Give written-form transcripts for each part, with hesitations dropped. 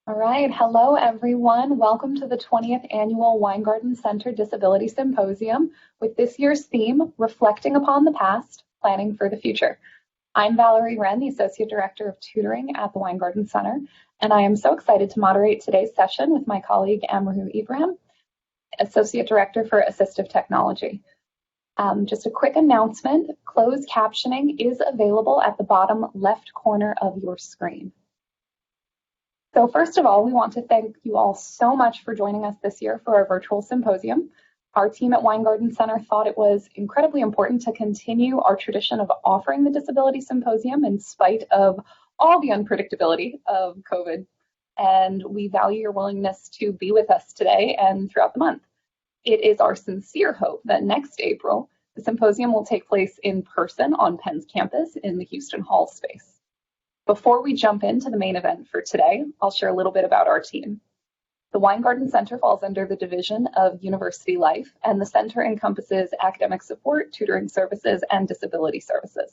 All right, hello everyone. Welcome to the 20th Annual Weingarten Center Disability Symposium with this year's theme, Reflecting Upon the Past, Planning for the Future. I'm Valerie Wren, the Associate Director of Tutoring at the Weingarten Center, and I am so excited to moderate today's session with my colleague Amruhu Ibrahim, Associate Director for Assistive Technology. Just a quick announcement, closed captioning is available at the bottom left corner of your screen. So first of all, we want to thank you all so much for joining us this year for our virtual symposium. Our team at Weingarten Center thought it was incredibly important to continue our tradition of offering the Disability Symposium in spite of all the unpredictability of COVID. And we value your willingness to be with us today and throughout the month. It is our sincere hope that next April, the symposium will take place in person on Penn's campus in the Houston Hall space. Before we jump into the main event for today, I'll share a little bit about our team. The Weingarten Center falls under the Division of University Life, and the center encompasses academic support, tutoring services, and disability services.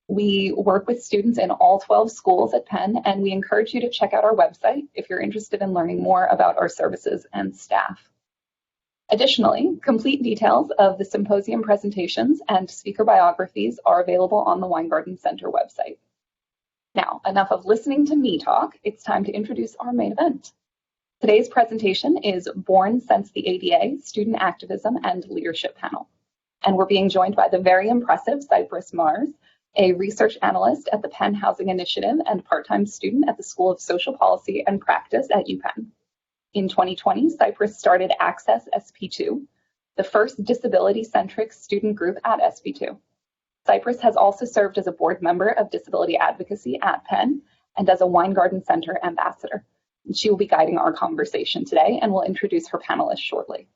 We work with students in all 12 schools at Penn, and we encourage you to check out our website if you're interested in learning more about our services and staff. Additionally, complete details of the symposium presentations and speaker biographies are available on the Weingarten Center website. Now, enough of listening to me talk, it's time to introduce our main event. Today's presentation is Born Since the ADA, Student Activism and Leadership Panel. And we're being joined by the very impressive Cypress Mars, a research analyst at the Penn Housing Initiative and part-time student at the School of Social Policy and Practice at UPenn. In 2020, Cypress started Access SP2, the first disability-centric student group at SP2. Cypress has also served as a board member of Disability Advocacy at Penn and as a Weingarten Center ambassador. She will be guiding our conversation today and will introduce her panelists shortly.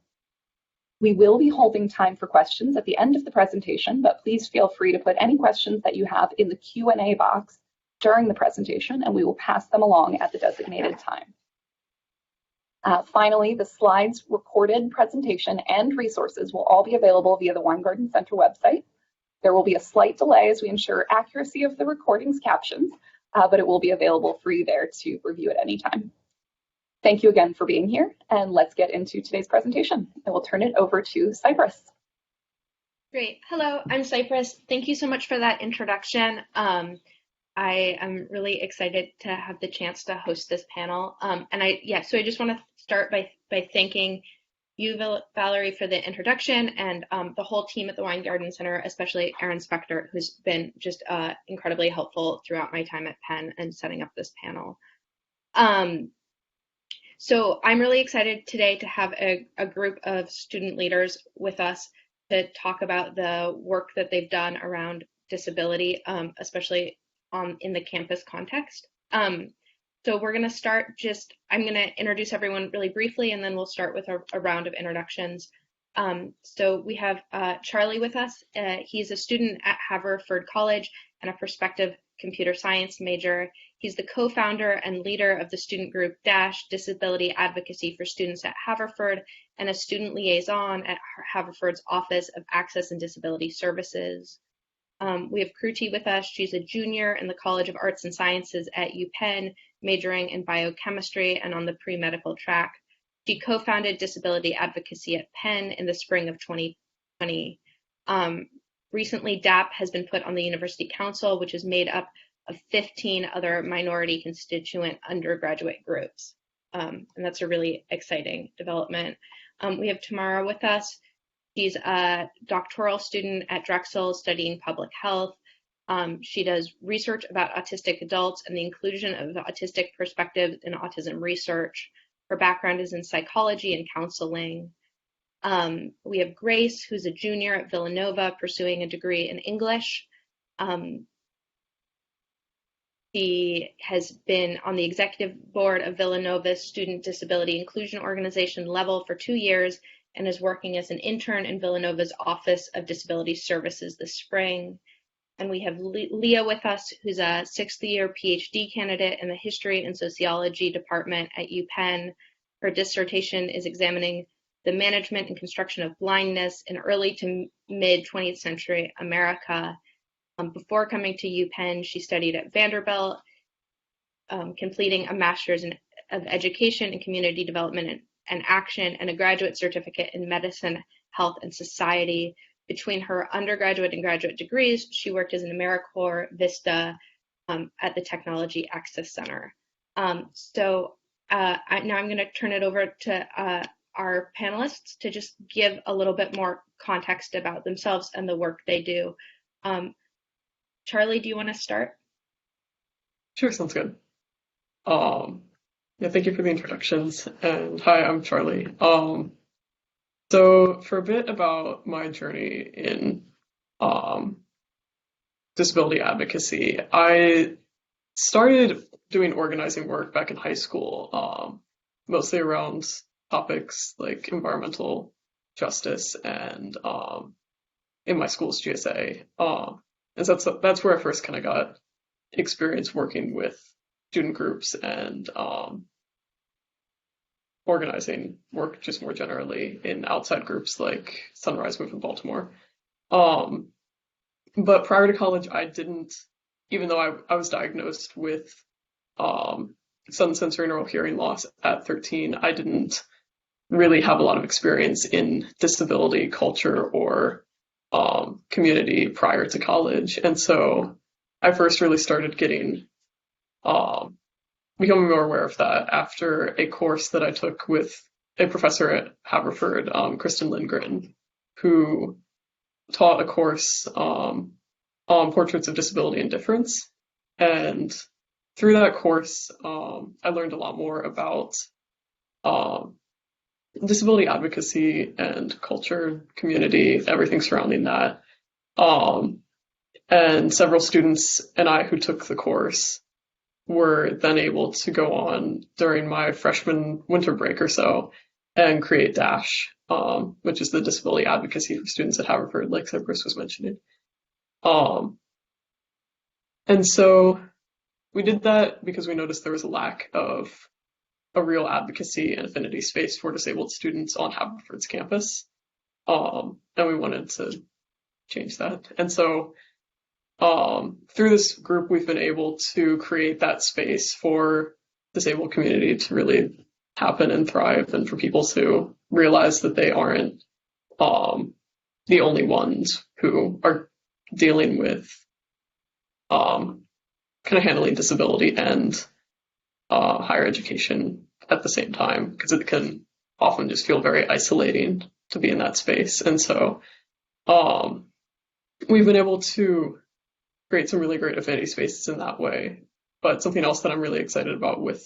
We will be holding time for questions at the end of the presentation, but please feel free to put any questions that you have in the Q&A box during the presentation, and we will pass them along at the designated time. Finally, the slides, recorded presentation, and resources will all be available via the Weingarten Center website. There will be a slight delay as we ensure accuracy of the recording's captions, but it will be available for you there to review at any time. Thank you again for being here, and let's get into today's presentation. I will turn it over to Cypress. Great. Hello, I'm Cypress. Thank you so much for that introduction. I am really excited to have the chance to host this panel. So I just want to start by thanking you, Valerie, for the introduction, and the whole team at the Weingarten Center, especially Aaron Spector, who's been just incredibly helpful throughout my time at Penn and setting up this panel. So I'm really excited today to have a group of student leaders with us to talk about the work that they've done around disability, especially in the campus context. So we're going to start I'm going to introduce everyone really briefly, and then we'll start with a round of introductions. So we have Charlie with us. He's a student at Haverford College and a prospective computer science major. He's the co-founder and leader of the student group Disability Advocacy for Students at Haverford and a student liaison at Haverford's Office of Access and Disability Services. We have Kruti with us. She's a junior in the College of Arts and Sciences at UPenn, majoring in biochemistry and on the pre-medical track. She co-founded Disability Advocacy at Penn in the spring of 2020. Recently, DAP has been put on the University Council, which is made up of 15 other minority constituent undergraduate groups. And that's a really exciting development. We have Tamara with us. She's a doctoral student at Drexel studying public health. She does research about autistic adults and the inclusion of the autistic perspective in autism research. Her background is in psychology and counseling. We have Grace, who's a junior at Villanova pursuing a degree in English. She has been on the executive board of Villanova's Student Disability Inclusion Organization Level for 2 years and is working as an intern in Villanova's Office of Disability Services this spring. And we have Leah with us, who's a 6th-year PhD candidate in the History and Sociology department at UPenn. Her dissertation is examining the management and construction of blindness in early to mid-20th century America. Before coming to UPenn, she studied at Vanderbilt, completing a master's in of Education and Community Development and Action, and a graduate certificate in Medicine, Health, and Society. Between her undergraduate and graduate degrees, she worked as an AmeriCorps Vista at the Technology Access Center. Now I'm going to turn it over to our panelists to just give a little bit more context about themselves and the work they do. Charlie, do you want to start? Sure, sounds good. Yeah, thank you for the introductions. And hi, I'm Charlie. So for a bit about my journey in disability advocacy, I started doing organizing work back in high school, mostly around topics like environmental justice and in my school's GSA. And so that's where I first kind of got experience working with student groups and organizing work just more generally in outside groups like Sunrise Movement Baltimore. But prior to college, I didn't, even though I was diagnosed with sudden sensory neural hearing loss at 13, I didn't really have a lot of experience in disability culture or community prior to college. And so I first really started becoming more aware of that after a course that I took with a professor at Haverford, Kristen Lindgren, who taught a course on portraits of disability and difference. And through that course, I learned a lot more about disability advocacy and culture, community, everything surrounding that. And several students and I who took the course were then able to go on during my freshman winter break or so and create DASH, which is the disability advocacy for students at Haverford, like Cypress was mentioning. And so we did that because we noticed there was a lack of a real advocacy and affinity space for disabled students on Haverford's campus. And we wanted to change that. And so through this group, we've been able to create that space for disabled community to really happen and thrive, and for people to realize that they aren't the only ones who are dealing with kind of handling disability and higher education at the same time, because it can often just feel very isolating to be in that space. And so we've been able to create some really great affinity spaces in that way. But something else that I'm really excited about with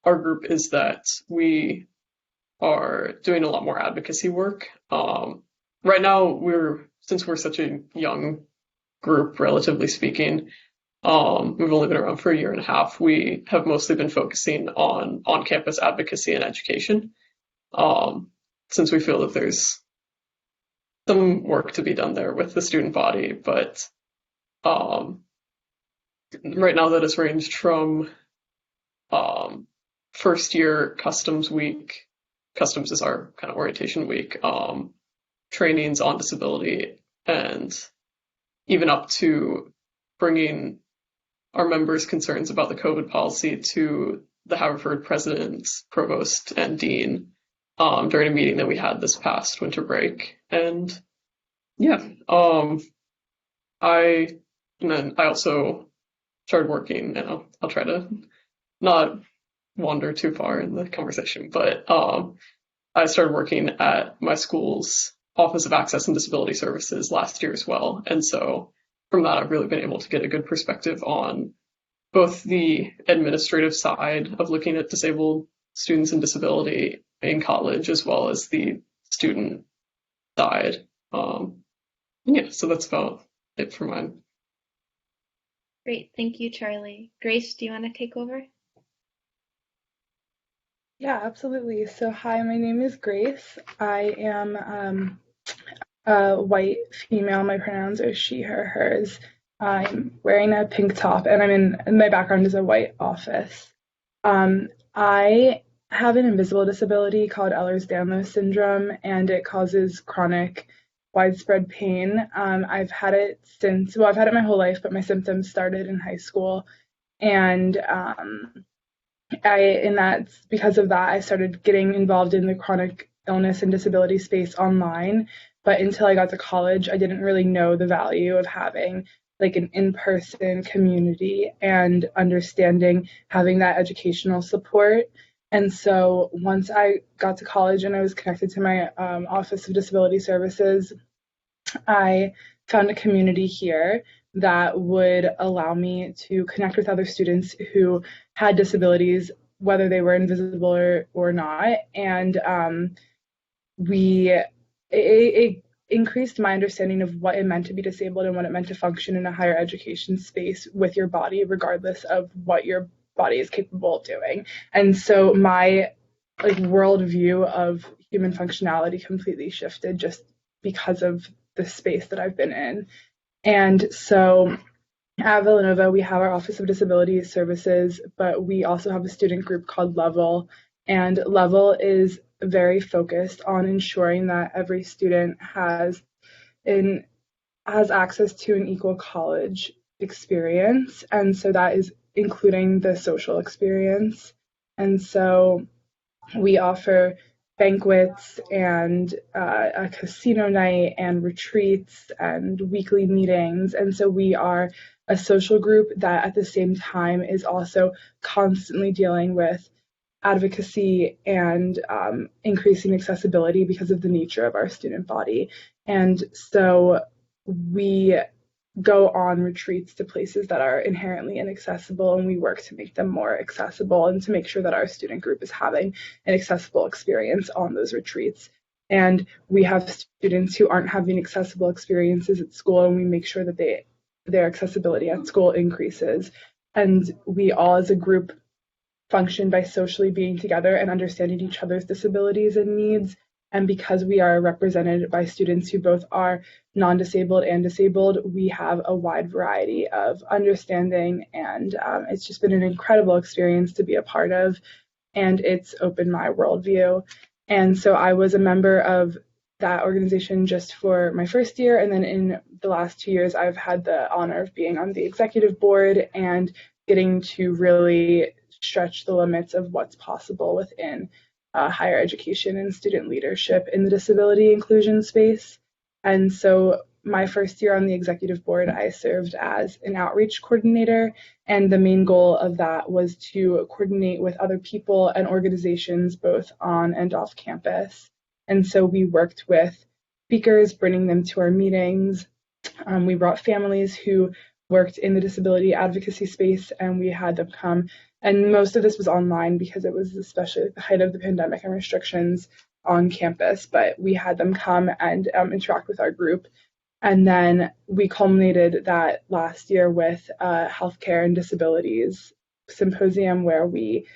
our group is that we are doing a lot more advocacy work. Right now, since we're such a young group, relatively speaking, we've only been around for a year and a half. We have mostly been focusing on on-campus advocacy and education, since we feel that there's some work to be done there with the student body. But right now that has ranged from first year customs week, customs is our kind of orientation week, trainings on disability, and even up to bringing our members' concerns about the COVID policy to the Haverford president, provost, and dean during a meeting that we had this past winter break. And yeah, I also started working, and I'll try to not wander too far in the conversation, but I started working at my school's Office of Access and Disability Services last year as well. And so from that, I've really been able to get a good perspective on both the administrative side of looking at disabled students and disability in college, as well as the student side. Yeah, so that's about it for mine. Great, thank you, Charlie. Grace, do you want to take over? Yeah, absolutely. So hi, my name is Grace. I am a white female. My pronouns are she, her, hers. I'm wearing a pink top, and my background is a white office. I have an invisible disability called Ehlers-Danlos Syndrome, and it causes chronic widespread pain. I've had it I've had it my whole life, but my symptoms started in high school. And because of that, I started getting involved in the chronic illness and disability space online. But until I got to college, I didn't really know the value of having like an in-person community and understanding having that educational support. And so once I got to college and I was connected to my Office of Disability Services, I found a community here that would allow me to connect with other students who had disabilities, whether they were invisible or not. And it increased my understanding of what it meant to be disabled and what it meant to function in a higher education space with your body, regardless of what your body is capable of doing. And so my worldview of human functionality completely shifted just because of the space that I've been in. And so at Villanova, we have our Office of Disability Services, but we also have a student group called Level. And Level is very focused on ensuring that every student has access to an equal college experience. And so that is including the social experience. And so we offer banquets and a casino night and retreats and weekly meetings. And so we are a social group that at the same time is also constantly dealing with advocacy and increasing accessibility because of the nature of our student body. And so we go on retreats to places that are inherently inaccessible, and we work to make them more accessible and to make sure that our student group is having an accessible experience on those retreats. And we have students who aren't having accessible experiences at school, and we make sure that their accessibility at school increases. And we all as a group function by socially being together and understanding each other's disabilities and needs. And because we are represented by students who both are non-disabled and disabled, we have a wide variety of understanding, and it's just been an incredible experience to be a part of, and it's opened my worldview. And so I was a member of that organization just for my first year, and then in the last 2 years, I've had the honor of being on the executive board and getting to really stretch the limits of what's possible within higher education and student leadership in the disability inclusion space. And so my first year on the executive board, I served as an outreach coordinator, and the main goal of that was to coordinate with other people and organizations both on and off campus. And so we worked with speakers, bringing them to our meetings. We brought families who worked in the disability advocacy space, and we had them come. And most of this was online because it was especially at the height of the pandemic and restrictions on campus, but we had them come and interact with our group. And then we culminated that last year with a healthcare and disabilities symposium where we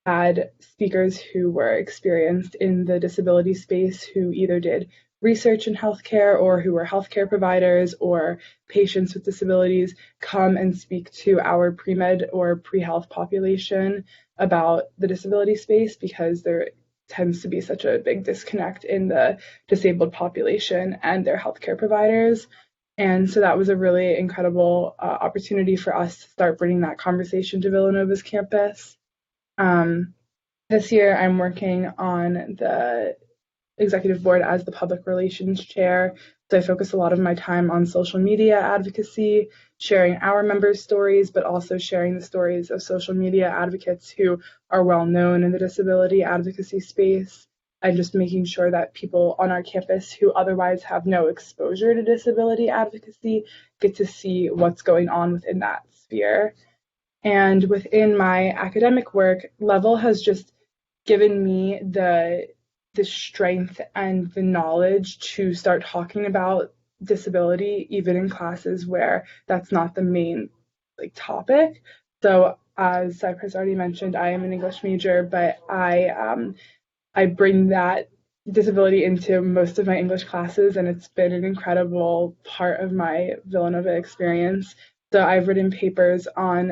had speakers who were experienced in the disability space who either did research in healthcare or who were healthcare providers or patients with disabilities come and speak to our pre-med or pre-health population about the disability space, because there tends to be such a big disconnect in the disabled population and their healthcare providers. And so that was a really incredible opportunity for us to start bringing that conversation to Villanova's campus. This year I'm working on the executive board as the public relations chair. So I focus a lot of my time on social media advocacy, sharing our members' stories, but also sharing the stories of social media advocates who are well known in the disability advocacy space, and just making sure that people on our campus who otherwise have no exposure to disability advocacy get to see what's going on within that sphere. And within my academic work, Level has just given me the strength and the knowledge to start talking about disability, even in classes where that's not the main topic. So as Cypress already mentioned, I am an English major, but I bring that disability into most of my English classes, and it's been an incredible part of my Villanova experience. So I've written papers on,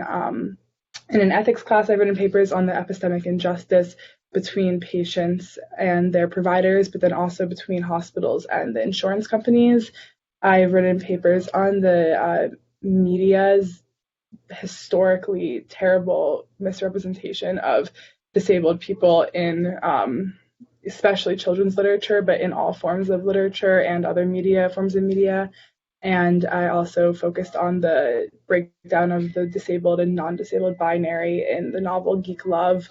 in an ethics class, I've written papers on the epistemic injustice between patients and their providers, but then also between hospitals and the insurance companies. I've written papers on the media's historically terrible misrepresentation of disabled people in especially children's literature, but in all forms of literature and other forms of media. And I also focused on the breakdown of the disabled and non-disabled binary in the novel Geek Love,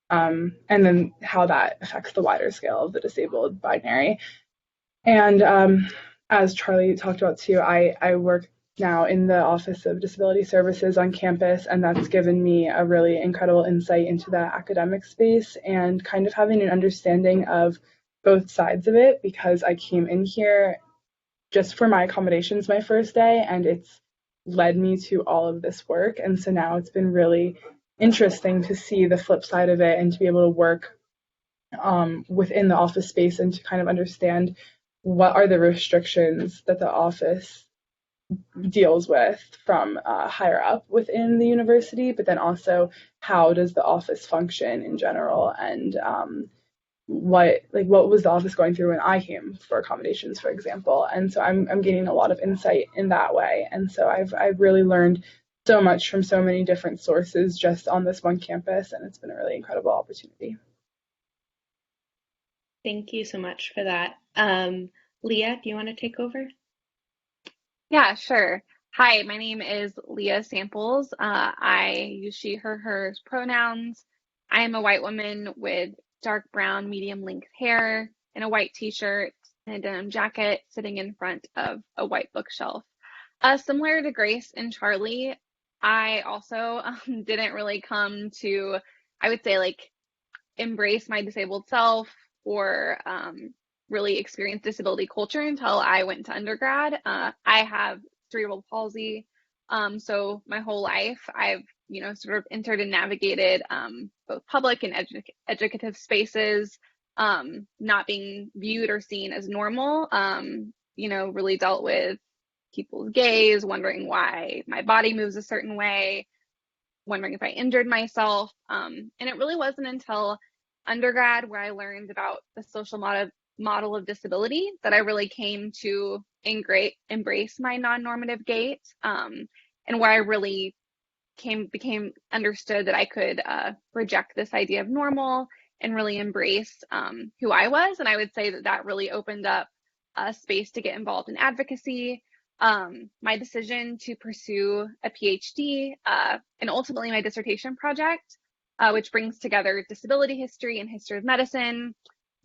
and then how that affects the wider scale of the disabled binary. And as Charlie talked about too, I work now in the Office of Disability Services on campus, and that's given me a really incredible insight into the academic space and kind of having an understanding of both sides of it, because I came in here just for my accommodations my first day, and it's led me to all of this work. And so now it's been really interesting to see the flip side of it and to be able to work within the office space and to kind of understand what are the restrictions that the office deals with from higher up within the university, but then also how does the office function in general, and what was the office going through when I came for accommodations, for example. And so I'm gaining a lot of insight in that way. And so I've really learned so much from so many different sources just on this one campus, and it's been a really incredible opportunity. Thank you so much for that. Leah, do you want to take over? Yeah, sure. Hi, my name is Leah Samples. I use she, her, hers pronouns. I am a white woman with dark brown, medium length hair and a white t-shirt and a denim jacket sitting in front of a white bookshelf. Similar to Grace and Charlie, I also didn't really come to, I would say, like, embrace my disabled self or really experience disability culture until I went to undergrad. I have cerebral palsy, so my whole life I've sort of entered and navigated both public and educative spaces, not being viewed or seen as normal. Really dealt with people's gaze, wondering why my body moves a certain way, wondering if I injured myself. And it really wasn't until undergrad where I learned about the social model of disability that I really came to embrace my non-normative gait, and where I really became understood that I could reject this idea of normal and really embrace who I was. And I would say that really opened up a space to get involved in advocacy. My decision to pursue a PhD and ultimately my dissertation project, which brings together disability history and history of medicine,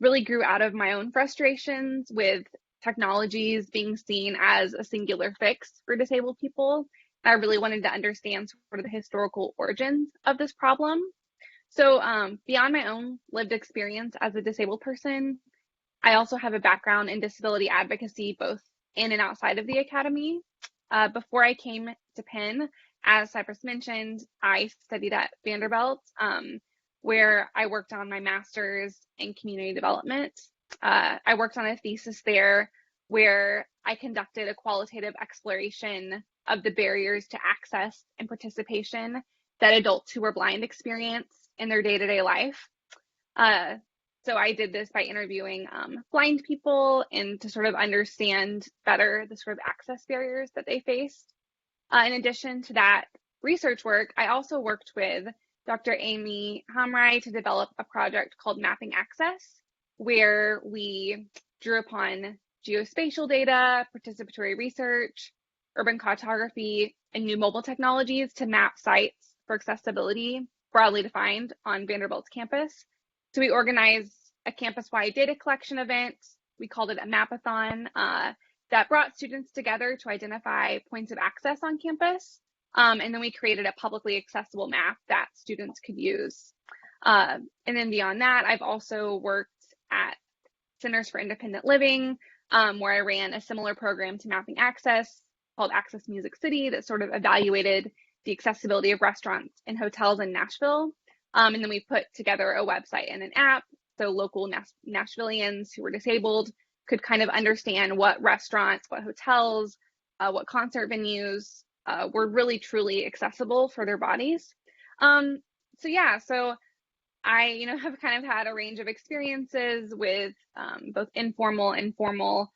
really grew out of my own frustrations with technologies being seen as a singular fix for disabled people. I really wanted to understand sort of the historical origins of this problem. So beyond my own lived experience as a disabled person, I also have a background in disability advocacy, both in and outside of the academy. Before I came to Penn, as Cypress mentioned, I studied at Vanderbilt, where I worked on my master's in community development. I worked on a thesis there where I conducted a qualitative exploration of the barriers to access and participation that adults who were blind experience in their day-to-day life. So I did this by interviewing blind people and to sort of understand better the sort of access barriers that they faced. In addition to that research work, I also worked with Dr. Amy Hamrai to develop a project called Mapping Access, where we drew upon geospatial data, participatory research, urban cartography, and new mobile technologies to map sites for accessibility, broadly defined, on Vanderbilt's campus. So we organized a campus-wide data collection event. We called it a Mapathon that brought students together to identify points of access on campus. And then we created a publicly accessible map that students could use. And then beyond that, I've also worked at Centers for Independent Living, where I ran a similar program to Mapping Access called Access Music City that sort of evaluated the accessibility of restaurants and hotels in Nashville. And then we put together a website and an app so local Nashvillians who were disabled could kind of understand what restaurants, what hotels, what concert venues were really truly accessible for their bodies. So I, have kind of had a range of experiences with both informal and formal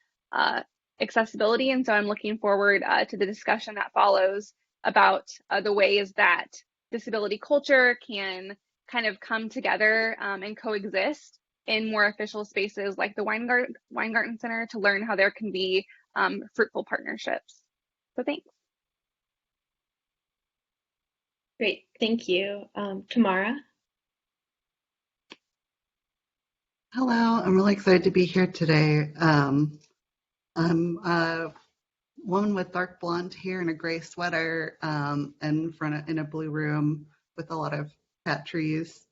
accessibility. And so I'm looking forward to the discussion that follows about the ways that disability culture can kind of come together and coexist in more official spaces like the Weingarten Center, to learn how there can be fruitful partnerships. So thanks. Great, thank you. Tamara? Hello, I'm really excited to be here today. I'm a woman with dark blonde hair and a gray sweater in a blue room with a lot of cat trees.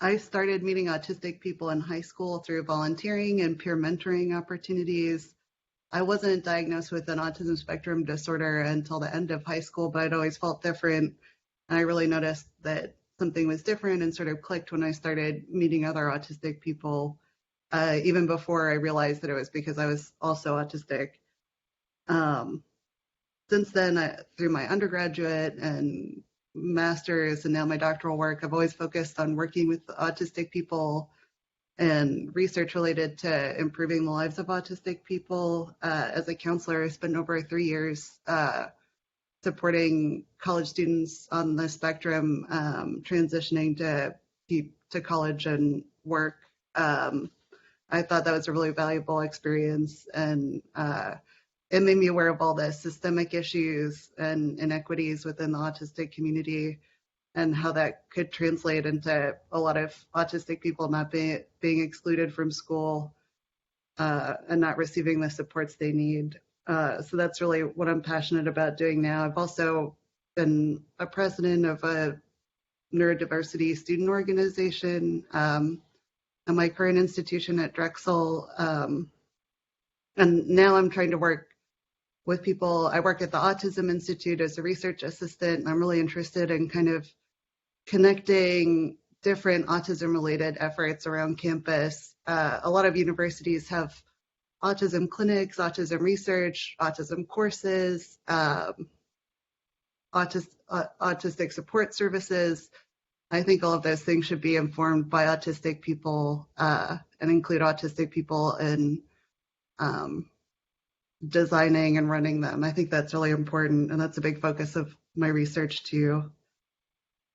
I started meeting autistic people in high school through volunteering and peer mentoring opportunities. I wasn't diagnosed with an autism spectrum disorder until the end of high school, but I'd always felt different. And I really noticed that something was different and sort of clicked when I started meeting other autistic people, even before I realized that it was because I was also autistic. Since then, through my undergraduate and master's and now my doctoral work, I've always focused on working with autistic people and research related to improving the lives of autistic people. As a counselor, I spent over 3 years supporting college students on the spectrum transitioning to college and work. I thought that was a really valuable experience, and it made me aware of all the systemic issues and inequities within the autistic community and how that could translate into a lot of autistic people not being excluded from school and not receiving the supports they need. So that's really what I'm passionate about doing now. I've also been a president of a neurodiversity student organization at my current institution at Drexel. And now I'm trying to work with people. I work at the Autism Institute as a research assistant. I'm really interested in kind of connecting different autism-related efforts around campus. A lot of universities have autism clinics, autism research, autism courses, autistic support services. I think all of those things should be informed by autistic people and include autistic people in designing and running them. I think that's really important, and that's a big focus of my research too.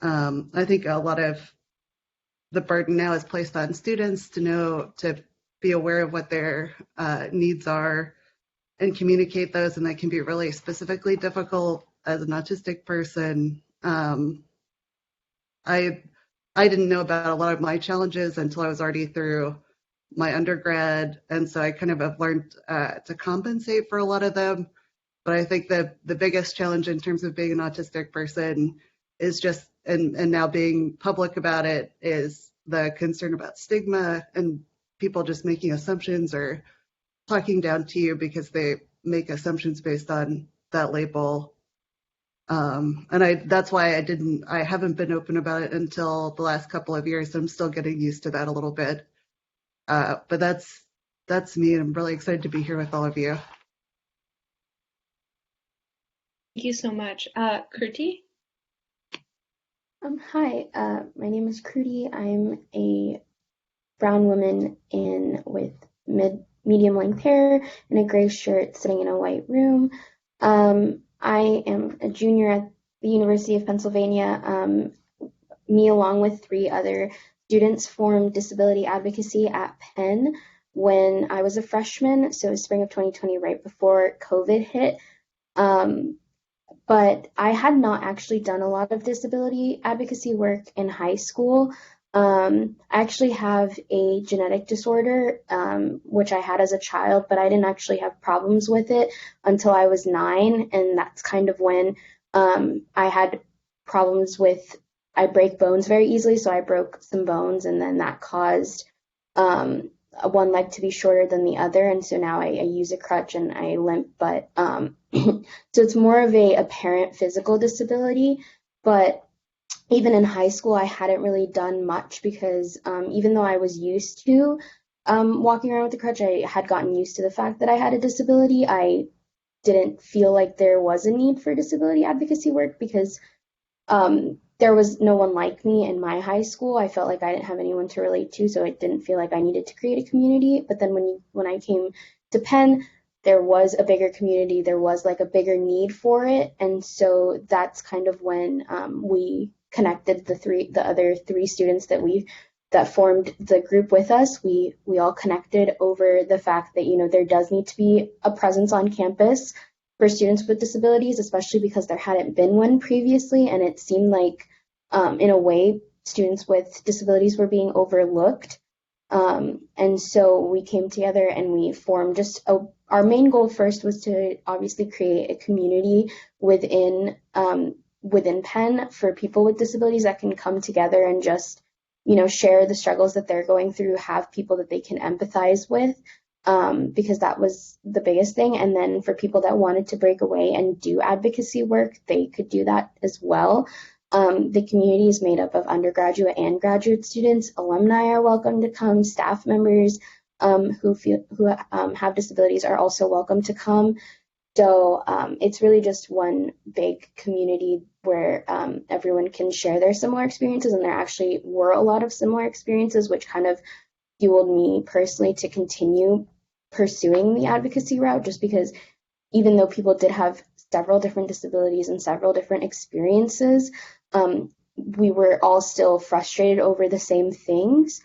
I think a lot of the burden now is placed on students to be aware of what their needs are and communicate those, and that can be really specifically difficult as an autistic person. I didn't know about a lot of my challenges until I was already through my undergrad, and so I kind of have learned to compensate for a lot of them. But I think that the biggest challenge in terms of being an autistic person is just, and now being public about it, is the concern about stigma and people just making assumptions or talking down to you because they make assumptions based on that label. And that's why I haven't been open about it until the last couple of years. I'm still getting used to that a little bit. But that's me, and I'm really excited to be here with all of you. Thank you so much. Kruti? Hi, my name is Kruti. I'm a brown woman with medium length hair and a gray shirt sitting in a white room. I am a junior at the University of Pennsylvania. Me, along with 3 other students, formed Disability Advocacy at Penn when I was a freshman, so spring of 2020, right before COVID hit. But I had not actually done a lot of disability advocacy work in high school. I actually have a genetic disorder, which I had as a child, but I didn't actually have problems with it until I was 9, and that's kind of when I had problems with, I break bones very easily, so I broke some bones, and then that caused one leg to be shorter than the other, and so now I use a crutch and I limp, but so it's more of a apparent physical disability. But even in high school, I hadn't really done much because even though I was used to walking around with a crutch, I had gotten used to the fact that I had a disability. I didn't feel like there was a need for disability advocacy work because there was no one like me in my high school. I felt like I didn't have anyone to relate to, so it didn't feel like I needed to create a community. But then when I came to Penn, there was a bigger community, there was like a bigger need for it. And so that's kind of when we connected the other three students that formed the group with us. We all connected over the fact that, you know, there does need to be a presence on campus for students with disabilities, especially because there hadn't been one previously, and it seemed like in a way students with disabilities were being overlooked. And so we came together and we formed our main goal first was to obviously create a community within Penn for people with disabilities that can come together and just, you know, share the struggles that they're going through, have people that they can empathize with, because that was the biggest thing. And then for people that wanted to break away and do advocacy work, they could do that as well. The community is made up of undergraduate and graduate students. Alumni are welcome to come. Staff members who have disabilities are also welcome to come. So it's really just one big community where everyone can share their similar experiences, and there actually were a lot of similar experiences, which kind of fueled me personally to continue pursuing the advocacy route, just because even though people did have several different disabilities and several different experiences, we were all still frustrated over the same things.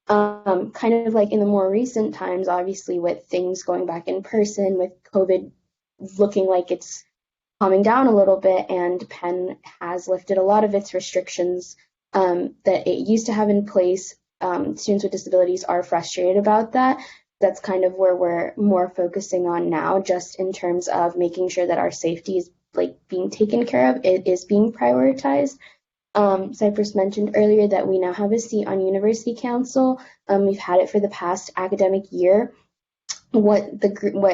Kind of like in the more recent times, obviously with things going back in person, with COVID looking like it's calming down a little bit, and Penn has lifted a lot of its restrictions that it used to have in place. Students with disabilities are frustrated about that. That's kind of where we're more focusing on now, just in terms of making sure that our safety is like being taken care of. It is being prioritized. Cypress mentioned earlier that we now have a seat on University Council. We've had it for the past academic year. What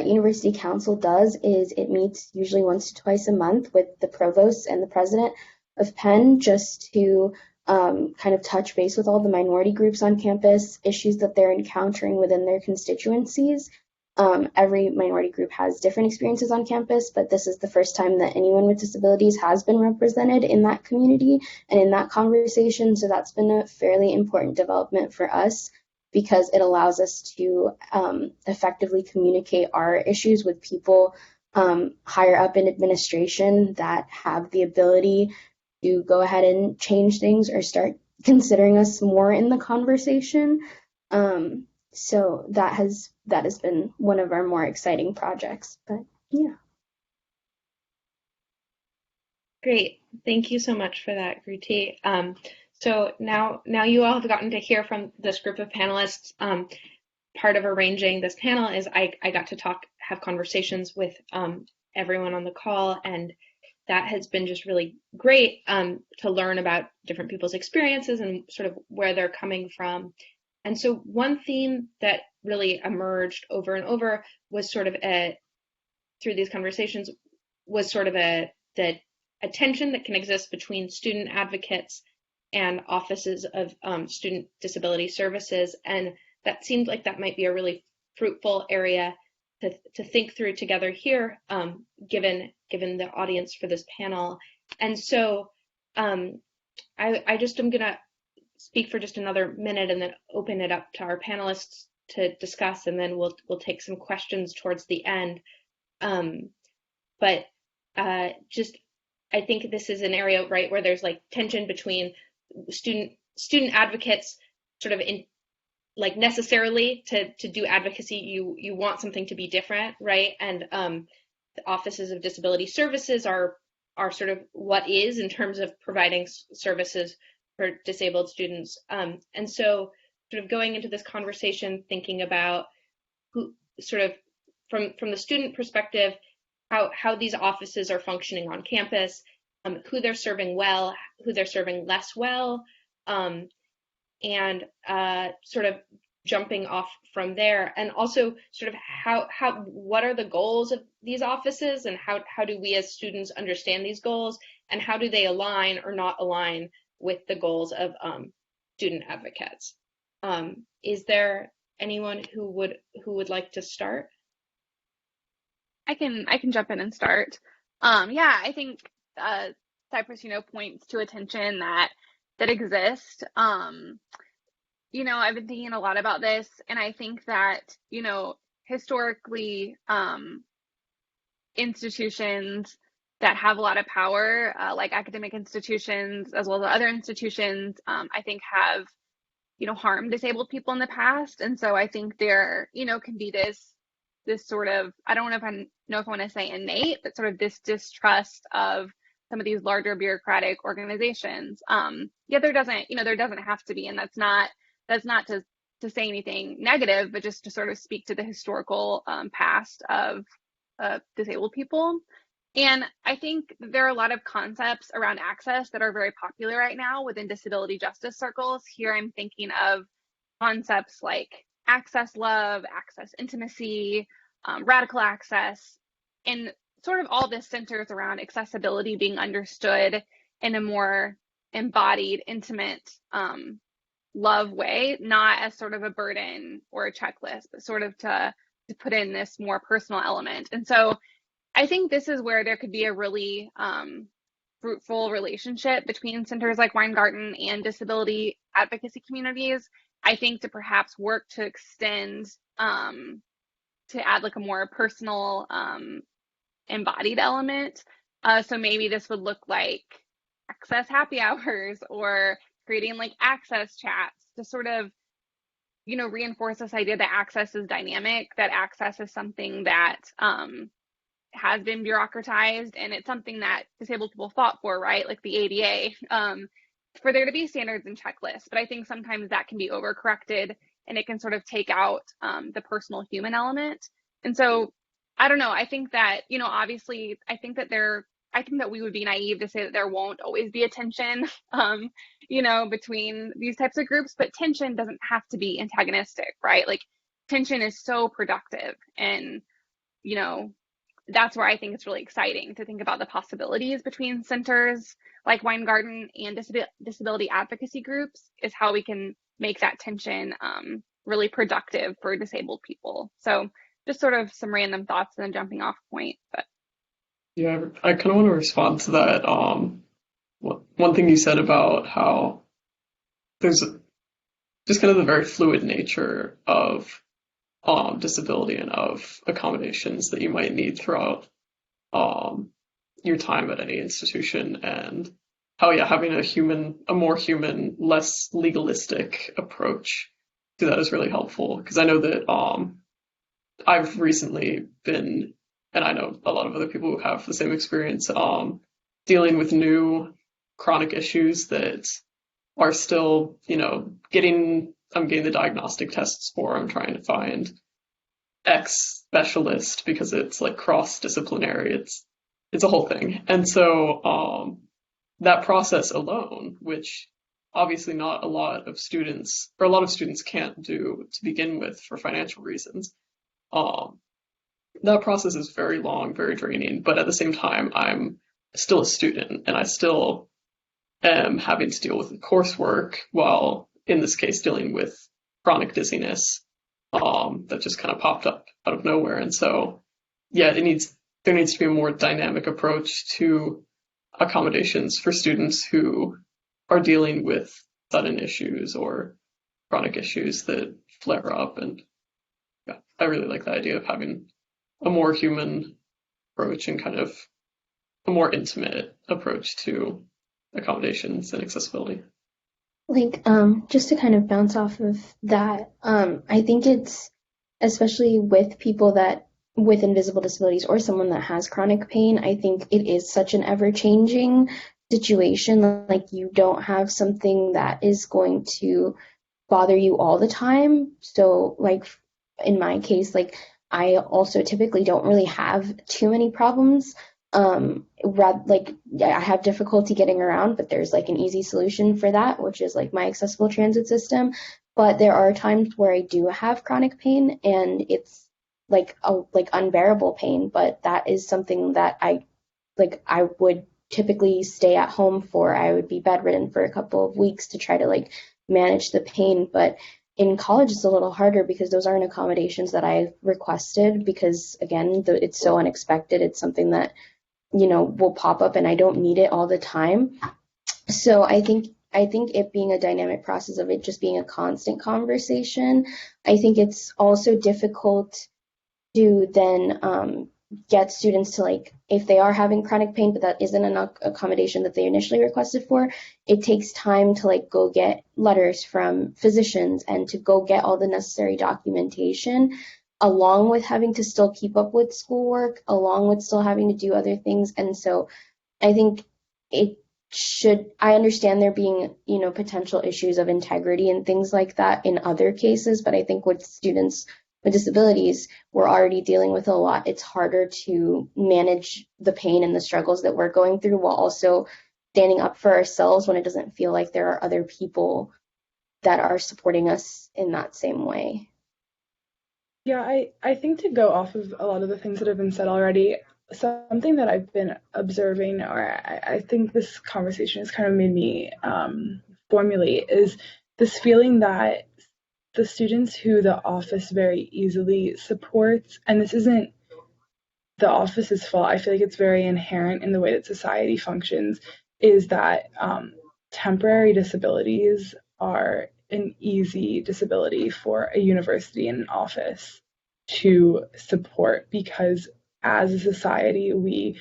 University Council does is it meets usually once to twice a month with the provost and the president of Penn, just to kind of touch base with all the minority groups on campus, issues that they're encountering within their constituencies. Every minority group has different experiences on campus, but this is the first time that anyone with disabilities has been represented in that community and in that conversation. So that's been a fairly important development for us, because it allows us to effectively communicate our issues with people higher up in administration that have the ability to go ahead and change things or start considering us more in the conversation. So that has been one of our more exciting projects. But yeah. Great. Thank you so much for that, Kruti. So now you all have gotten to hear from this group of panelists. Part of arranging this panel is I got to have conversations with everyone on the call, and that has been just really great to learn about different people's experiences and sort of where they're coming from. And so one theme that really emerged over and over was sort of through these conversations was sort of the tension that can exist between student advocates and offices of student disability services. And that seemed like that might be a really fruitful area to think through together here, given the audience for this panel. And so I just am gonna speak for just another minute and then open it up to our panelists to discuss, and then we'll take some questions towards the end. But just I think this is an area, right, where there's like tension between student advocates sort of in like necessarily to do advocacy, you want something to be different, right? And the offices of disability services are sort of what is in terms of providing services for disabled students. And so sort of going into this conversation, thinking about who sort of from the student perspective, how these offices are functioning on campus, who they're serving well, who they're serving less well, and sort of jumping off from there, and also sort of what are the goals of these offices, and how do we as students understand these goals, and how do they align or not align with the goals of student advocates. Is there anyone who would like to start? I can jump in and start. Yeah, I think Cypress, points to a tension that exists. I've been thinking a lot about this, and I think that, historically institutions that have a lot of power, like academic institutions as well as other institutions, I think have, harmed disabled people in the past. And so I think there, can be this sort of, I don't know if I want to say innate, but sort of this distrust of some of these larger bureaucratic organizations. There doesn't have to be, and that's not to say anything negative, but just to sort of speak to the historical past of disabled people. And I think there are a lot of concepts around access that are very popular right now within disability justice circles. Here I'm thinking of concepts like access love, access intimacy, radical access, and sort of all this centers around accessibility being understood in a more embodied, intimate love way, not as sort of a burden or a checklist, but sort of to put in this more personal element. And so I think this is where there could be a really fruitful relationship between centers like Weingarten and disability advocacy communities. I think to perhaps work to extend, to add like a more personal, embodied element. So maybe this would look like access happy hours or creating like access chats to sort of, reinforce this idea that access is dynamic, that access is something that has been bureaucratized, and it's something that disabled people fought for, right? Like the ADA, for there to be standards and checklists. But I think sometimes that can be overcorrected and it can sort of take out the personal human element. And so I don't know. I think that, obviously, I think that we would be naive to say that there won't always be a tension, between these types of groups, but tension doesn't have to be antagonistic, right? Like tension is so productive. And, that's where I think it's really exciting to think about the possibilities between centers like Weingarten and disability advocacy groups, is how we can make that tension really productive for disabled people. So just sort of some random thoughts and a jumping off point. But yeah, I kind of want to respond to that. One thing you said about how there's just kind of the very fluid nature of disability and of accommodations that you might need throughout your time at any institution, and how having a more human, less legalistic approach to that is really helpful. Because I know that I've recently been, and I know a lot of other people who have the same experience, dealing with new chronic issues that are still, I'm getting the diagnostic tests for. I'm trying to find X specialist because it's like cross-disciplinary. It's a whole thing. And so that process alone, which obviously not a lot of students can't do to begin with for financial reasons, that process is very long, very draining. But at the same time, I'm still a student and I still am having to deal with the coursework while, in this case, dealing with chronic dizziness that just kind of popped up out of nowhere. And so, there needs to be a more dynamic approach to accommodations for students who are dealing with sudden issues or chronic issues that flare up. And I really like the idea of having a more human approach and kind of a more intimate approach to accommodations and accessibility. Like, just to kind of bounce off of that, I think it's, especially with people that with invisible disabilities or someone that has chronic pain, I think it is such an ever-changing situation. Like, you don't have something that is going to bother you all the time. So, like, in my case, like, I also typically don't really have too many problems. Like, I have difficulty getting around, but there's like an easy solution for that, which is like my accessible transit system. But there are times where I do have chronic pain and it's like unbearable pain, but that is something that I would typically stay at home for. I would be bedridden for a couple of weeks to try to like manage the pain. But in college, it's a little harder because those aren't accommodations that I requested, because again, it's so unexpected. It's something that, will pop up and I don't need it all the time. So I think it being a dynamic process of it just being a constant conversation. I think it's also difficult to then get students to, like, if they are having chronic pain, but that isn't an accommodation that they initially requested for, it takes time to, like, go get letters from physicians and to go get all the necessary documentation, along with having to still keep up with schoolwork, along with still having to do other things. And so I think I understand there being, potential issues of integrity and things like that in other cases, but I think with students with disabilities, we're already dealing with a lot. It's harder to manage the pain and the struggles that we're going through while also standing up for ourselves when it doesn't feel like there are other people that are supporting us in that same way. Yeah, I think, to go off of a lot of the things that have been said already, something that I've been observing, or I think this conversation has kind of made me formulate, is this feeling that the students who the office very easily supports, and this isn't the office's fault, I feel like it's very inherent in the way that society functions, is that temporary disabilities are an easy disability for a university and an office to support, because as a society, we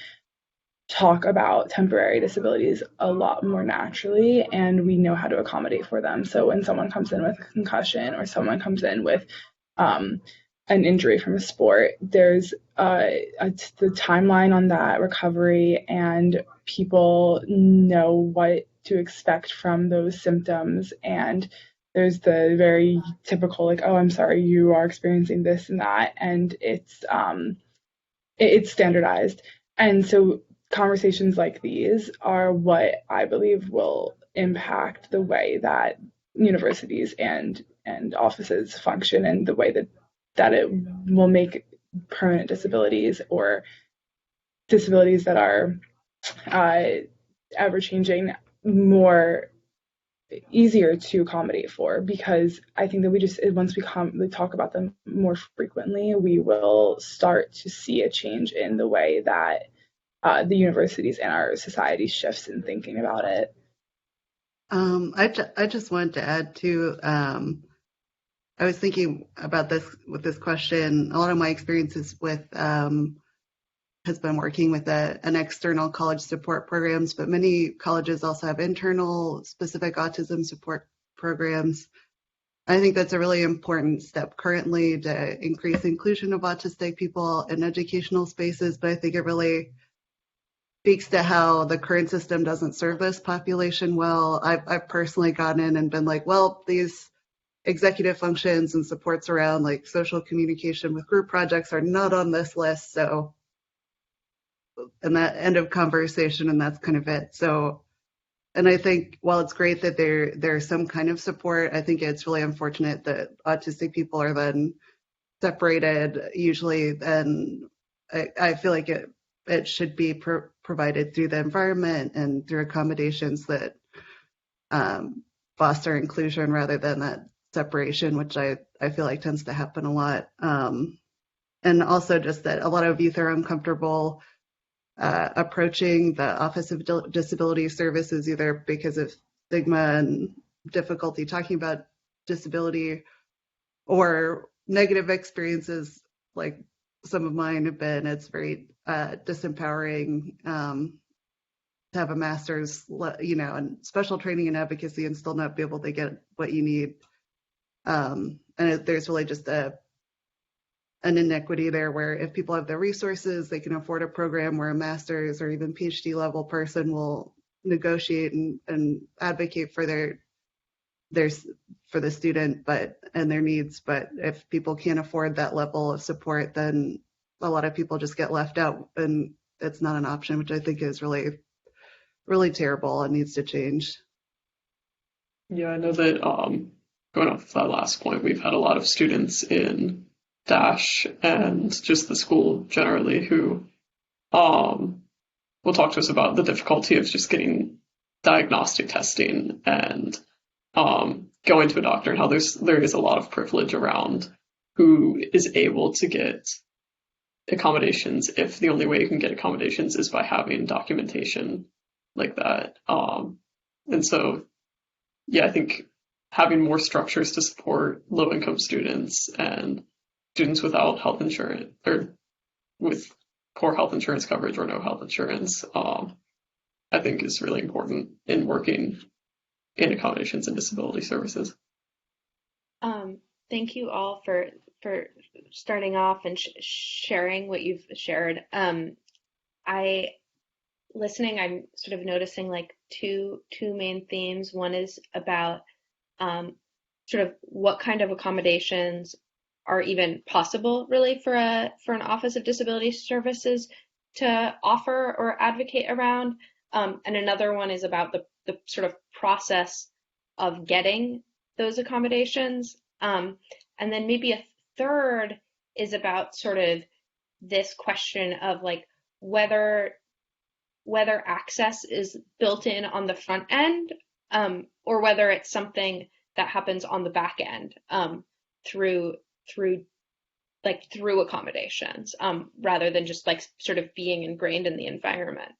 talk about temporary disabilities a lot more naturally, and we know how to accommodate for them. So when someone comes in with a concussion, or someone comes in with an injury from a sport, there's the timeline on that recovery, and people know what to expect from those symptoms. And there's the very typical, like, oh, I'm sorry, you are experiencing this and that, and it's standardized. And so conversations like these are what I believe will impact the way that universities and offices function, and the way that it will make permanent disabilities, or disabilities that are ever changing, more easier to accommodate for. Because I think that once we talk about them more frequently, we will start to see a change in the way that the universities and our society shifts in thinking about it. I just wanted to add too, I was thinking about this with this question. A lot of my experiences with has been working with an external college support programs, but many colleges also have internal specific autism support programs. I think that's a really important step currently to increase inclusion of autistic people in educational spaces, but I think it really speaks to how the current system doesn't serve this population well. I've personally gotten in and been like, well, these executive functions and supports around, like, social communication with group projects are not on this list, so, and that end of conversation, and that's kind of it. So, and I think while it's great that there's some kind of support, I think it's really unfortunate that autistic people are then separated usually, and I feel like it should be provided through the environment and through accommodations that foster inclusion rather than that separation, which I feel like tends to happen a lot. And also just that a lot of youth are uncomfortable approaching the Office of Disability Services, either because of stigma and difficulty talking about disability, or negative experiences like some of mine have been. It's very disempowering to have a master's, and special training in advocacy and still not be able to get what you need. And there's really just an inequity there, where if people have the resources, they can afford a program where a master's or even PhD level person will negotiate and advocate for for the student and their needs. But if people can't afford that level of support, then a lot of people just get left out, and it's not an option, which I think is really, really terrible and needs to change. Yeah, I know that going off that last point, we've had a lot of students in Dash and just the school generally who will talk to us about the difficulty of just getting diagnostic testing and going to a doctor, and how there is a lot of privilege around who is able to get accommodations, if the only way you can get accommodations is by having documentation like that. And so, yeah, I think having more structures to support low-income students and students without health insurance or with poor health insurance coverage or no health insurance, I think is really important in working in accommodations and disability services. Thank you all for starting off and sharing what you've shared. Listening, I'm sort of noticing like two main themes. One is about sort of what kind of accommodations are even possible really for an Office of Disability Services to offer or advocate around. And another one is about the sort of process of getting those accommodations. And then maybe a third is about sort of this question of like whether access is built in on the front end, or whether it's something that happens on the back end, through accommodations, rather than just like sort of being ingrained in the environment.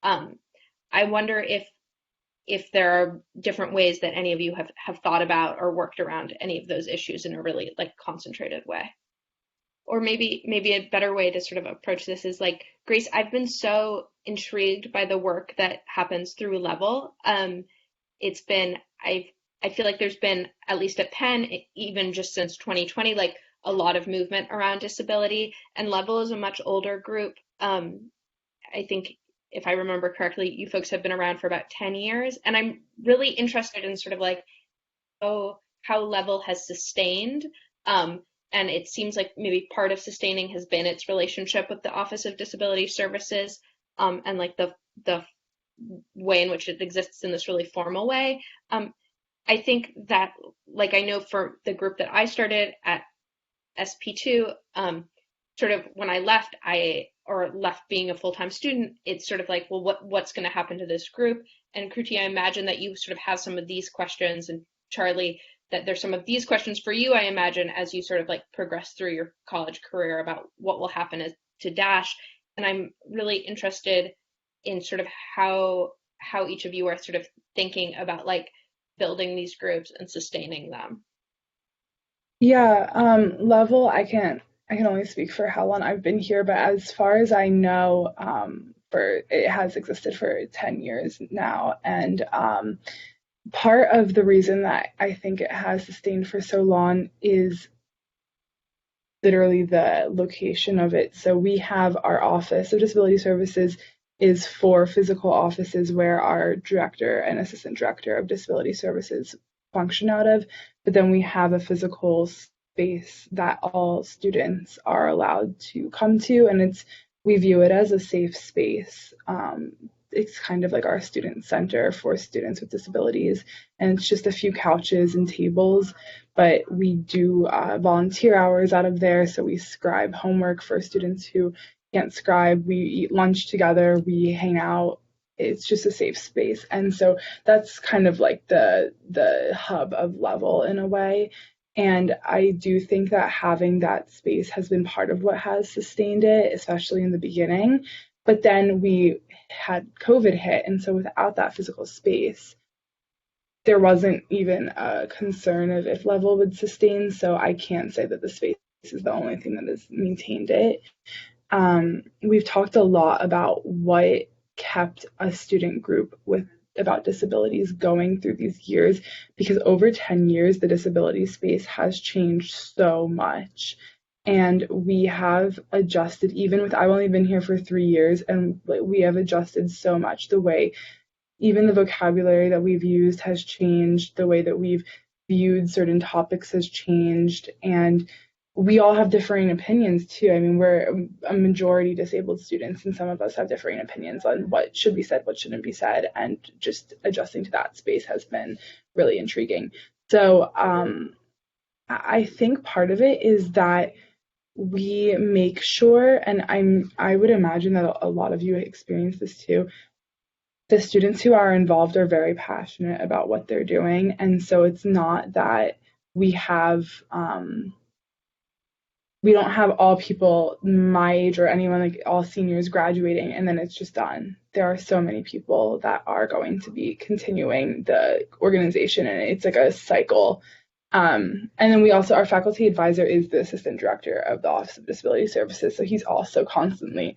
I wonder if there are different ways that any of you have thought about or worked around any of those issues in a really like concentrated way. Or maybe a better way to sort of approach this is like, Grace, I've been so intrigued by the work that happens through Level. It's been, I feel like there's been, at least at Penn, even just since 2020, like a lot of movement around disability, and Level is a much older group. I think if I remember correctly, you folks have been around for about 10 years. And I'm really interested in sort of like, how Level has sustained. And it seems like maybe part of sustaining has been its relationship with the Office of Disability Services, and like the way in which it exists in this really formal way. I think that, like, I know for the group that I started at SP2, sort of when I left, left being a full-time student, it's sort of like, well, what's going to happen to this group? And Kruti, I imagine that you sort of have some of these questions, and Charlie, that there's some of these questions for you, I imagine, as you sort of like progress through your college career about what will happen to Dash. And I'm really interested in sort of how each of you are sort of thinking about like building these groups and sustaining them. Yeah, Level, I can only speak for how long I've been here, but as far as I know, it has existed for 10 years now. And part of the reason that I think it has sustained for so long is literally the location of it. So we have our Office of Disability Services is 4 physical offices where our director and assistant director of disability services function out of, but then we have a physical space that all students are allowed to come to, and we view it as a safe space. It's kind of like our student center for students with disabilities, and it's just a few couches and tables, but we do volunteer hours out of there. So we scribe homework for students who can't scribe. We eat lunch together. We hang out. It's just a safe space. And so that's kind of like the hub of Level in a way. And I do think that having that space has been part of what has sustained it, especially in the beginning. But then we had COVID hit, and so without that physical space, there wasn't even a concern of if Level would sustain. So I can't say that the space is the only thing that has maintained it. We've talked a lot about what kept a student group about disabilities going through these years, because over 10 years, the disability space has changed so much. And we have adjusted, I've only been here for 3 years, and we have adjusted so much. The way, even the vocabulary that we've used has changed, the way that we've viewed certain topics has changed, and we all have differing opinions too. I mean, we're a majority disabled students, and some of us have differing opinions on what should be said, what shouldn't be said, and just adjusting to that space has been really intriguing. So I think part of it is that we make sure, and I would imagine that a lot of you experience this too, the students who are involved are very passionate about what they're doing, and so it's not that we don't have all people my age or anyone, like all seniors graduating and then it's just done. There are so many people that are going to be continuing the organization, and it's like a cycle. And then we also, our faculty advisor is the assistant director of the Office of Disability Services. So he's also constantly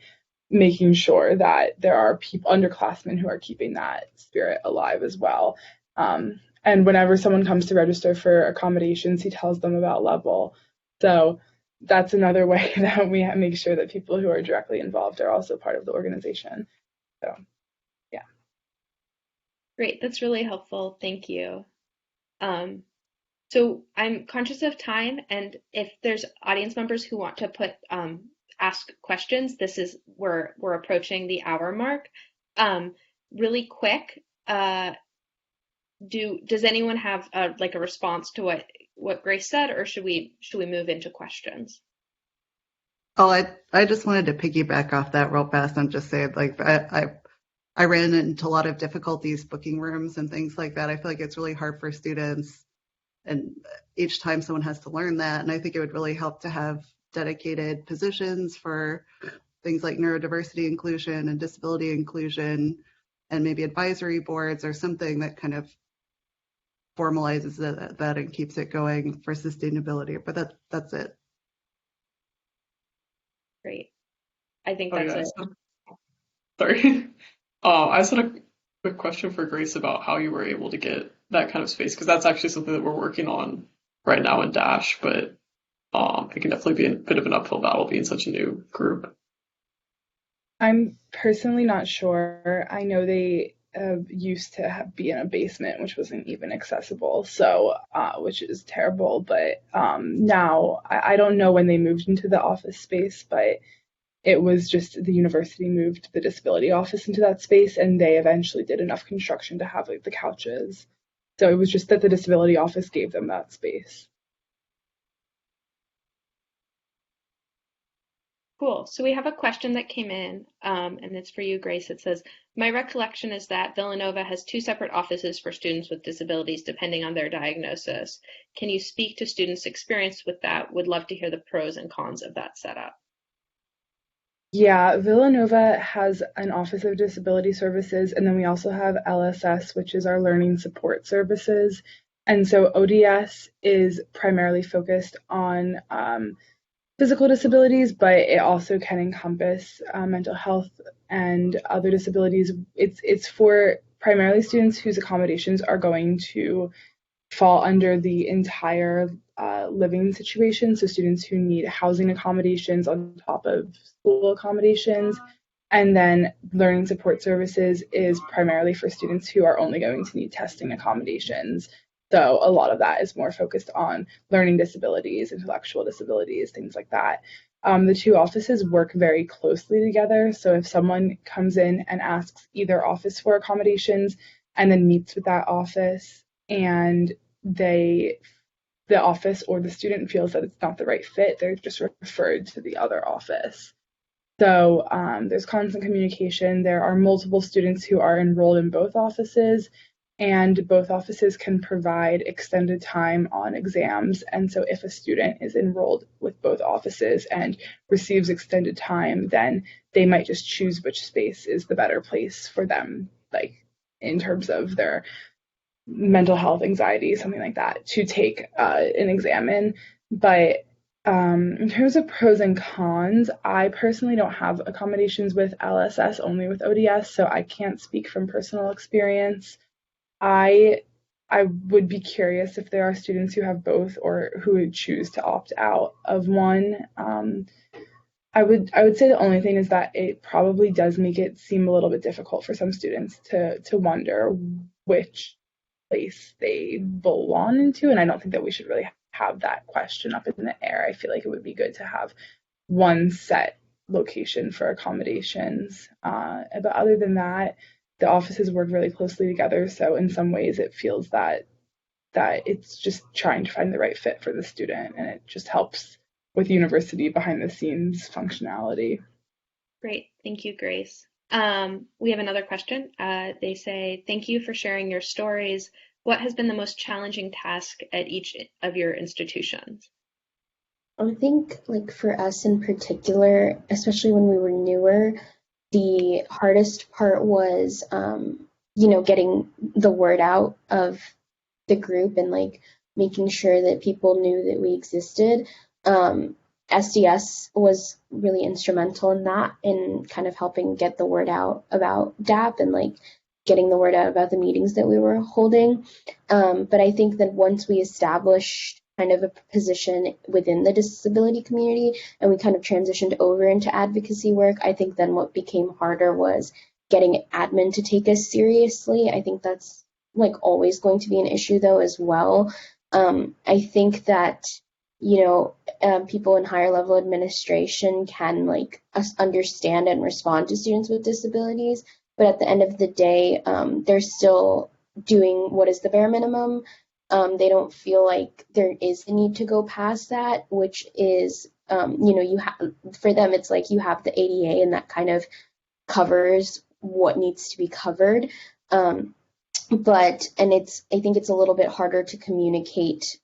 making sure that there are people, underclassmen, who are keeping that spirit alive as well. And whenever someone comes to register for accommodations, he tells them about Level. So that's another way that we make sure that people who are directly involved are also part of the organization. So, yeah. Great, that's really helpful. Thank you. So I'm conscious of time, and if there's audience members who want to ask questions, we're approaching the hour mark. Really quick, does anyone have a response to what Grace said, or should we move into questions? Oh, I just wanted to piggyback off that real fast and just say, like, I ran into a lot of difficulties booking rooms and things like that. I feel like it's really hard for students, and each time someone has to learn that. And I think it would really help to have dedicated positions for things like neurodiversity inclusion and disability inclusion, and maybe advisory boards or something that kind of formalizes that and keeps it going for sustainability. But that's it. Great. I think that's it. Sorry. I just had a quick question for Grace about how you were able to get that kind of space, because that's actually something that we're working on right now in Dash, but it can definitely be a bit of an uphill battle being such a new group. I'm personally not sure. I know they used to be in a basement, which wasn't even accessible, so which is terrible. But now I don't know when they moved into the office space, but it was just the university moved the disability office into that space, and they eventually did enough construction to have like the couches. So it was just that the disability office gave them that space. Cool. So we have a question that came in, and it's for you, Grace. It says, my recollection is that Villanova has 2 separate offices for students with disabilities depending on their diagnosis. Can you speak to students' experience with that? Would love to hear the pros and cons of that setup. Yeah, Villanova has an Office of Disability Services, and then we also have LSS, which is our Learning Support Services. And so ODS is primarily focused on physical disabilities, but it also can encompass mental health and other disabilities. It's for primarily students whose accommodations are going to fall under the entire living situation. So students who need housing accommodations on top of school accommodations. And then learning support services is primarily for students who are only going to need testing accommodations. So a lot of that is more focused on learning disabilities, intellectual disabilities, things like that. The 2 offices work very closely together. So if someone comes in and asks either office for accommodations and then meets with that office, and the office or the student feels that it's not the right fit, they're just referred to the other office. So there's constant communication. There are multiple students who are enrolled in both offices, and both offices can provide extended time on exams. And so if a student is enrolled with both offices and receives extended time, then they might just choose which space is the better place for them, like in terms of their mental health, anxiety, something like that, to take an exam in. But in terms of pros and cons, I personally don't have accommodations with LSS, only with ODS, so I can't speak from personal experience. I would be curious if there are students who have both or who would choose to opt out of one. I would say the only thing is that it probably does make it seem a little bit difficult for some students to wonder which place they belong into, and I don't think that we should really have that question up in the air. I feel like it would be good to have one set location for accommodations. But other than that, the offices work really closely together, so in some ways it feels that it's just trying to find the right fit for the student, and it just helps with university behind the scenes functionality. Great, thank you, Grace. We have another question. They say, thank you for sharing your stories. What has been the most challenging task at each of your institutions? I think, like, for us in particular, especially when we were newer, the hardest part was, getting the word out of the group and like making sure that people knew that we existed. SDS was really instrumental in that, in kind of helping get the word out about DAP and like getting the word out about the meetings that we were holding. But I think that once we established kind of a position within the disability community and we kind of transitioned over into advocacy work, I think then what became harder was getting admin to take us seriously. I think that's like always going to be an issue though as well. I think that, people in higher level administration can like understand and respond to students with disabilities, but at the end of the day, they're still doing what is the bare minimum. They don't feel like there is a need to go past that, which is, for them, it's like you have the ADA and that kind of covers what needs to be covered. I think it's a little bit harder to communicate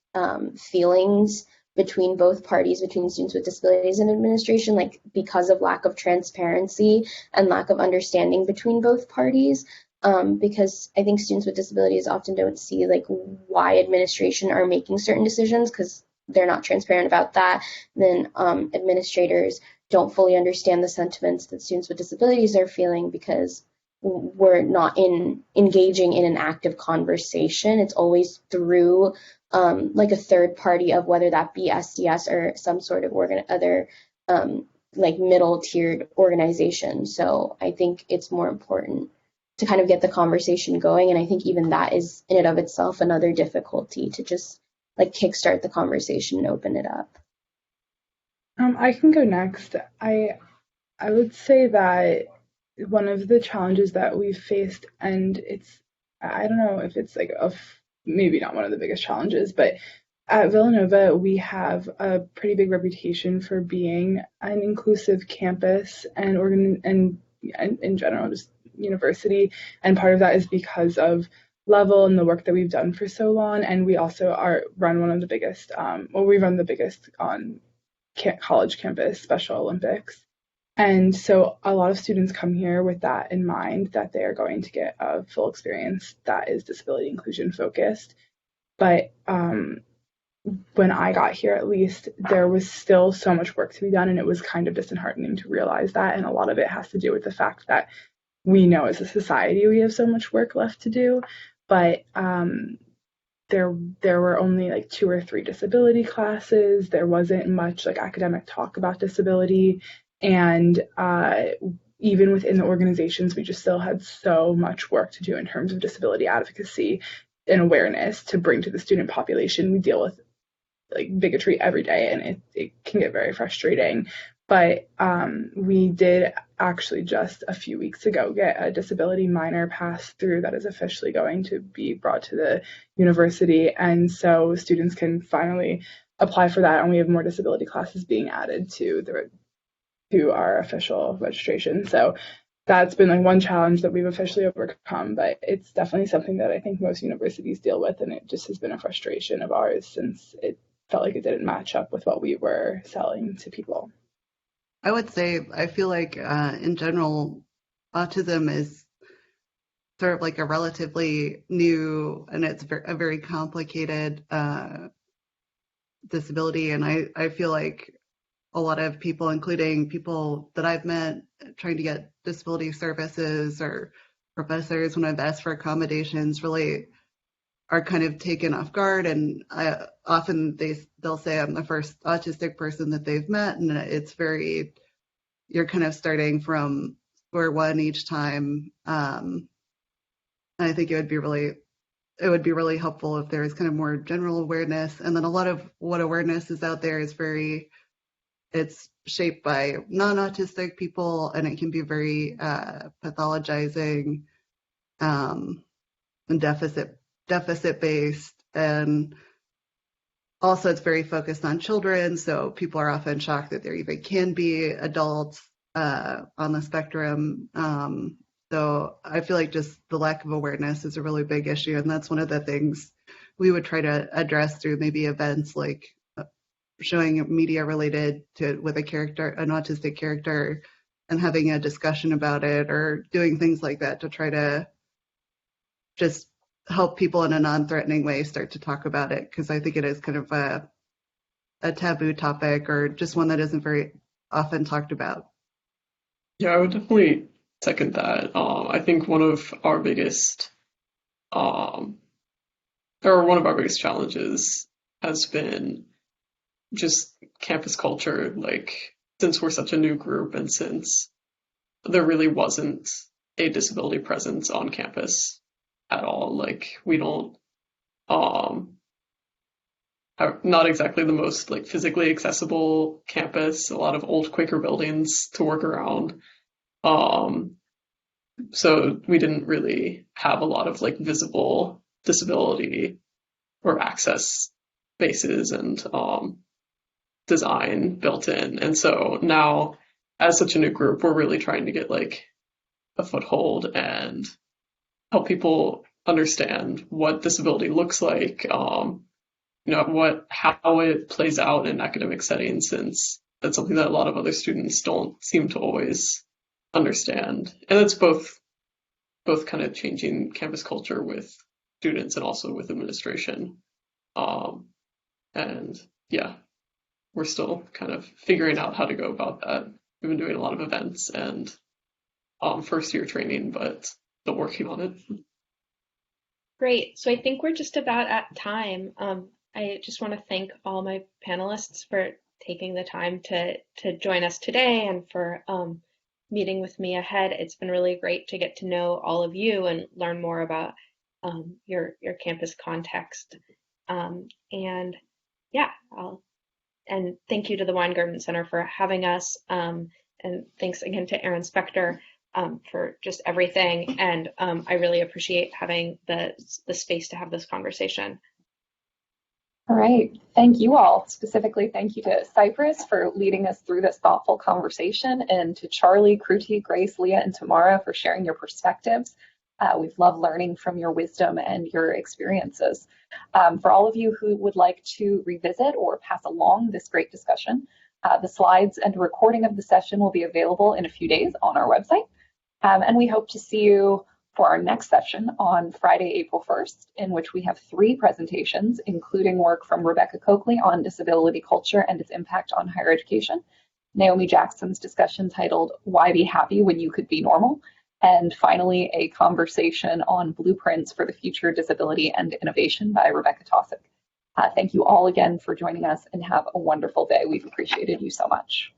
feelings between both parties, between students with disabilities and administration, like because of lack of transparency and lack of understanding between both parties. Because I think students with disabilities often don't see like why administration are making certain decisions because they're not transparent about that. Then administrators don't fully understand the sentiments that students with disabilities are feeling because we're not engaging in an active conversation. It's always through like a third party, of whether that be SDS or some sort of other like middle tiered organization. So I think it's more important to kind of get the conversation going. And I think even that is in and of itself another difficulty, to just like kickstart the conversation and open it up. I can go next. I would say that one of the challenges that we've faced, and I don't know if it's like maybe not one of the biggest challenges, but at Villanova, we have a pretty big reputation for being an inclusive campus and in general, just university. And part of that is because of Level and the work that we've done for so long. And we also run one of the biggest, we run the biggest on college campus Special Olympics. And so a lot of students come here with that in mind, that they are going to get a full experience that is disability inclusion focused. But when I got here, at least, there was still so much work to be done, and it was kind of disheartening to realize that. And a lot of it has to do with the fact that we know as a society we have so much work left to do. But there were only like 2 or 3 disability classes. There wasn't much like academic talk about disability. And even within the organizations, we just still had so much work to do in terms of disability advocacy and awareness to bring to the student population. We deal with like bigotry every day, and it can get very frustrating. But we did actually just a few weeks ago get a disability minor passed through that is officially going to be brought to the university. And so students can finally apply for that, and we have more disability classes being added to our official registration. So that's been like one challenge that we've officially overcome, but it's definitely something that I think most universities deal with, and it just has been a frustration of ours since it felt like it didn't match up with what we were selling to people. I would say I feel like in general, autism is sort of like a relatively new, and it's a very complicated disability. And I feel like a lot of people, including people that I've met trying to get disability services or professors when I've asked for accommodations, really are kind of taken off guard. And often they'll say I'm the first autistic person that they've met, and it's very, you're kind of starting from square one each time. And I think it would be really helpful if there was kind of more general awareness. And then a lot of what awareness is out there is it's shaped by non-autistic people, and it can be very pathologizing and deficit-based, and also it's very focused on children, so people are often shocked that there even can be adults on the spectrum. So I feel like just the lack of awareness is a really big issue, and that's one of the things we would try to address through maybe events like showing media related to with an autistic character, and having a discussion about it, or doing things like that to try to just help people in a non-threatening way start to talk about it, because I think it is kind of a taboo topic, or just one that isn't very often talked about. Yeah, I would definitely second that. I think one of our biggest challenges has been just campus culture. Like, since we're such a new group and since there really wasn't a disability presence on campus at all, like, we don't have not exactly the most like physically accessible campus, a lot of old Quaker buildings to work around. So we didn't really have a lot of like visible disability or access spaces and design built in. And so now, as such a new group, we're really trying to get like a foothold and help people understand what disability looks like, how it plays out in academic settings, since that's something that a lot of other students don't seem to always understand. And it's both kind of changing campus culture with students and also with administration. And yeah, we're still kind of figuring out how to go about that. We've been doing a lot of events and first year training, but still working on it. Great. So I think we're just about at time. I just want to thank all my panelists for taking the time to join us today and for meeting with me ahead. It's been really great to get to know all of you and learn more about your campus context. And yeah, and thank you to the Weingarten Center for having us. And thanks again to Aaron Spector for just everything. And I really appreciate having the space to have this conversation. All right. Thank you all. Specifically, thank you to Cypress for leading us through this thoughtful conversation, and to Charlie, Kruti, Grace, Leah, and Tamara for sharing your perspectives. We've loved learning from your wisdom and your experiences. For all of you who would like to revisit or pass along this great discussion, the slides and recording of the session will be available in a few days on our website. And we hope to see you for our next session on Friday, April 1st, in which we have 3 presentations, including work from Rebecca Coakley on disability culture and its impact on higher education, Naomi Jackson's discussion titled "Why Be Happy When You Could Be Normal?" and finally a conversation on blueprints for the future disability and innovation by Rebecca Taussig. Thank you all again for joining us, and have a wonderful day. We've appreciated you so much.